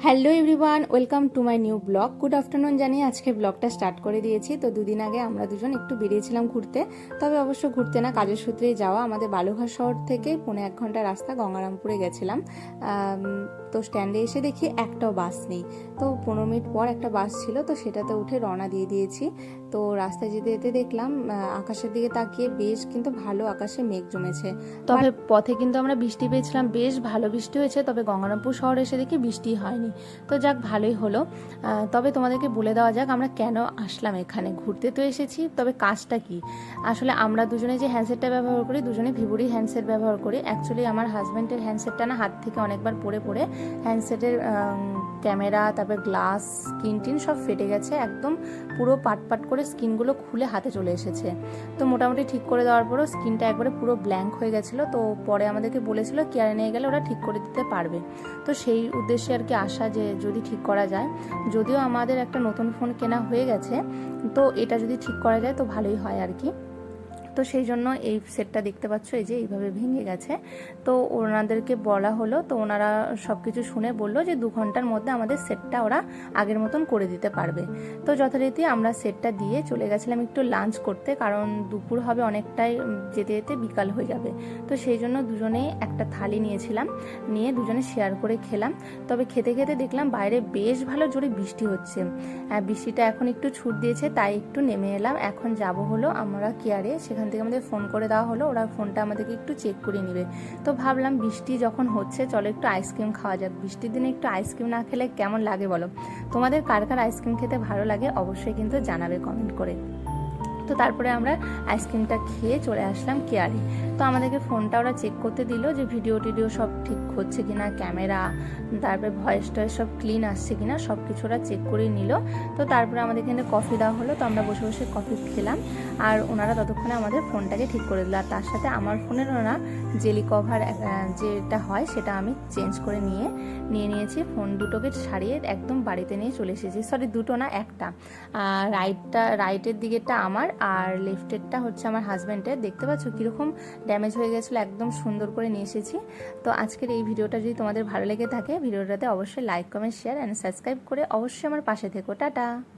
Hello everyone, welcome to my new blog. Good afternoon জানিয়ে আজকে ব্লগটা স্টার্ট করে দিয়েছি। তো দুদিন আগে আমরা দুজন একটু বেরিয়েছিলাম ঘুরতে, তবে অবশ্য ঘুরতে না, কাজের সূত্রেই যাওয়া। আমাদের বালুঘাট শহর থেকে 1.5 ঘন্টা রাস্তা গঙ্গারামপুরে গেছিলাম। তো স্ট্যান্ডে এসে দেখি একটাও বাস নেই। তো 15 মিনিট পর একটা বাস ছিল, তো সেটাতে উঠে রওনা দিয়ে দিয়েছি। তো রাস্তায় যেতে যেতে দেখলাম আকাশের দিকে তাকিয়ে বেশ কিন্তু ভালো আকাশে মেঘ জমেছে। তবে পথে কিন্তু আমরা বৃষ্টি পেয়েছিলাম, বেশ ভালো বৃষ্টি হয়েছে। তবে গঙ্গারামপুর শহরে এসে দেখি বৃষ্টি হয়নি। তো যাক, ভালোই হলো। তবে তোমাদেরকে বলে দেওয়া যাক আমরা কেন আসলাম এখানে। ঘুরতে তো এসেছি, তবে কাজটা কি। আসলে আমরা দুজনে যে হ্যান্ডসেটটা ব্যবহার করি, দুজনে ভিভোরই হ্যান্ডসেট ব্যবহার করি। অ্যাকচুয়ালি আমার হাজব্যান্ডের হ্যান্ডসেটটা না হাত থেকে অনেকবার পড়ে পড়ে হ্যান্ডসেটের ক্যামেরা, তারপর গ্লাস, স্ক্রিন টিন সব ফেটে গেছে, একদম পুরো পাট পাট করে স্ক্রিনগুলো খুলে হাতে চলে এসেছে। তো মোটামুটি ঠিক করে দেওয়ার পরও স্ক্রিনটা একবারে পুরো ব্ল্যাঙ্ক হয়ে গেছিলো। তো পরে আমাদেরকে বলেছিল কেয়ারে নিয়ে গেলে ওরা ঠিক করে দিতে পারবে। তো সেই উদ্দেশ্যে আর কি আসা, যে যদি ঠিক করা যায়। যদিও আমাদের একটা নতুন ফোন কেনা হয়ে গেছে, তো এটা যদি ঠিক করা যায় তো ভালোই হয় আর কি। তো সেই জন্য এই সেটটা দেখতে পাচ্ছ, এই যে এইভাবে ভেঙে গেছে। তো ওনাদেরকে বলা হলো, তো ওনারা সব কিছু শুনে বললো যে 2 ঘন্টার মধ্যে আমাদের সেটটা ওরা আগের মতন করে দিতে পারবে। তো যথারীতি আমরা সেটটা দিয়ে চলে গেছিলাম একটু লাঞ্চ করতে, কারণ দুপুর হবে অনেকটাই, যেতে যেতে বিকাল হয়ে যাবে। তো সেই জন্য দুজনেই একটা থালি নিয়েছিলাম, নিয়ে দুজনে শেয়ার করে খেলাম। তবে খেতে খেতে দেখলাম বাইরে বেশ ভালো জোরে বৃষ্টি হচ্ছে। বৃষ্টিটা এখন একটু ছুট দিয়েছে, তাই একটু নেমে এলাম। এখন যাব হলো আমরা কেয়ারে, সেখান থেকে আমাদের ফোন করে দেওয়া হলো, ওরা ফোনটা আমাদেরকে একটু চেক করে নেবে। তো ভাবলাম বৃষ্টি যখন হচ্ছে চলো একটু আইসক্রিম খাওয়া যাক। বৃষ্টির দিনে একটু আইসক্রিম না খেলে কেমন লাগে বলো? তোমাদের কার কার আইসক্রিম খেতে ভালো লাগে অবশ্যই কিন্তু জানাবে কমেন্ট করে। তো তারপরে আমরা আইসক্রিমটা খেয়ে চলে আসলাম কেয়ারে। তো আমাদেরকে ফোনটা ওরা চেক করতে দিল যে ভিডিও টিডিও সব ঠিক হচ্ছে কিনা, ক্যামেরা, তারপরে ভয়েস টয়েস সব ক্লিন আসছে কিনা, সব কিছু ওরা চেক করে নিল। তো তারপরে আমাদের এখানে কফি দেওয়া হলো, তো আমরা বসে বসে কফি খেলাম। আর ওনারা ততক্ষণে আমাদের ফোনটাকে ঠিক করে দিল। আর তার সাথে আমার ফোনের ওরা জেলি কভার যেটা হয় সেটা আমি চেঞ্জ করে নিয়ে নিয়েছি। ফোন দুটোকে সারিয়ে একদম বাড়িতে নিয়ে চলে এসেছি। সরি, দুটো না, একটা। রাইটের দিকেরটা আমার, আর লেফটেরটা হচ্ছে আমার হাজব্যান্ডের। দেখতে পাচ্ছ কীরকম ড্যামেজ হয়ে গেছিলো, একদম সুন্দর করে নিয়ে এসেছি। তো আজকের এই ভিডিওটা যদি তোমাদের ভালো লেগে থাকে, ভিডিওটাতে অবশ্যই like, comment, share and subscribe করে অবশ্যই আমার পাশে থেকো। টাটা।